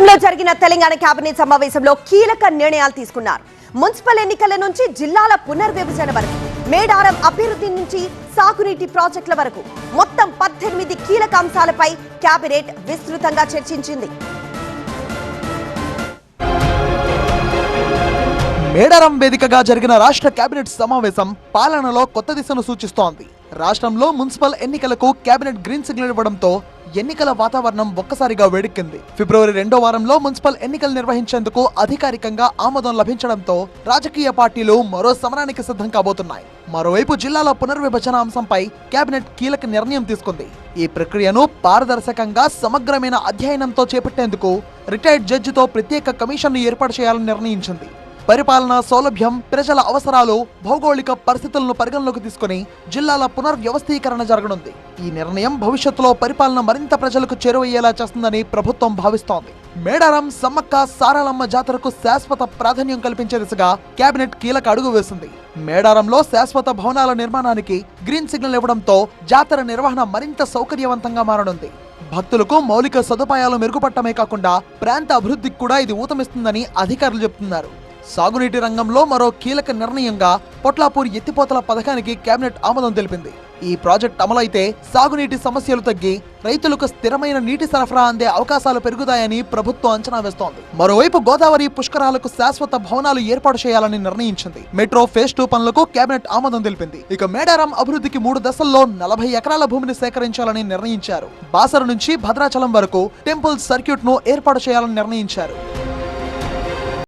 మేడారంలో జరిగిన తెలంగాణ కేబినెట్ సమావేశంలో కీలక నిర్ణయాలు తీసుకున్నారు. మున్సిపల్ ఎన్నికల నుంచి జిల్లాల పునర్విభజన వరకు, మేడారం అభివృద్ధి నుంచి సాగునీటి ప్రాజెక్టుల వరకు మొత్తం 18 కీలక అంశాలపై కేబినెట్ విస్తృతంగా చర్చించింది. మేడారం వేదికగా జరిగిన రాష్ట్ర కేబినెట్ సమావేశం పాలనలో కొత్త దిశను సూచిస్తోంది. రాష్ట్రంలో మున్సిపల్ ఎన్నికలకు కేబినెట్ గ్రీన్ సిగ్నల్ ఇవ్వడంతో ఎన్నికల వాతావరణం ఒక్కసారిగా వేడెక్కింది. ఫిబ్రవరి 2వ వారంలో మున్సిపల్ ఎన్నికలు నిర్వహించేందుకు అధికారికంగా ఆమోదం లభించడంతో రాజకీయ పార్టీలు మరో సమరానికి సిద్ధం కాబోతున్నాయి. మరోవైపు జిల్లాల పునర్విభజన అంశంపై కేబినెట్ కీలక నిర్ణయం తీసుకుంది. ఈ ప్రక్రియను పారదర్శకంగా సమగ్రమైన అధ్యయనంతో చేపట్టేందుకు రిటైర్డ్ జడ్జితో ప్రత్యేక కమిషన్ను ఏర్పాటు చేయాలని నిర్ణయించింది. పరిపాలనా సౌలభ్యం, ప్రజల అవసరాలు, భౌగోళిక పరిస్థితులను పరిగణలోకి తీసుకుని జిల్లాల పునర్వ్యవస్థీకరణ జరగనుంది. ఈ నిర్ణయం భవిష్యత్తులో పరిపాలన మరింత ప్రజలకు చేరువయ్యేలా చేస్తుందని ప్రభుత్వం భావిస్తోంది. మేడారం సమ్మక్క సారలమ్మ జాతరకు శాశ్వత ప్రాధాన్యం కల్పించే దిశగా కేబినెట్ కీలక అడుగు వేసింది. మేడారంలో శాశ్వత భవనాల నిర్మాణానికి గ్రీన్ సిగ్నల్ ఇవ్వడంతో జాతర నిర్వహణ మరింత సౌకర్యవంతంగా మారనుంది. భక్తులకు మౌలిక సదుపాయాలు మెరుగుపడటమే కాకుండా ప్రాంత అభివృద్ధికి కూడా ఇది ఊతమిస్తుందని అధికారులు చెబుతున్నారు. సాగునీటి రంగంలో మరో కీలక నిర్ణయంగా పొట్లాపూర్ ఎత్తిపోతల పథకానికి కేబినెట్ ఆమోదం తెలిపింది. ఈ ప్రాజెక్ట్ అమలైతే సాగునీటి సమస్యలు తగ్గి రైతులకు స్థిరమైన నీటి సరఫరా అందే అవకాశాలు పెరుగుతాయని ప్రభుత్వం అంచనా వేస్తోంది. మరోవైపు గోదావరి పుష్కరాలకు శాశ్వత భవనాలు ఏర్పాటు చేయాలని నిర్ణయించింది. మెట్రో ఫేజ్ 2 పనులకు కేబినెట్ ఆమోదం తెలిపింది. ఇక మేడారం అభివృద్ధికి 3 దశల్లో 40 ఎకరాల భూమిని సేకరించాలని నిర్ణయించారు. బాసర నుంచి భద్రాచలం వరకు టెంపుల్ సర్క్యూట్ ను ఏర్పాటు చేయాలని నిర్ణయించారు.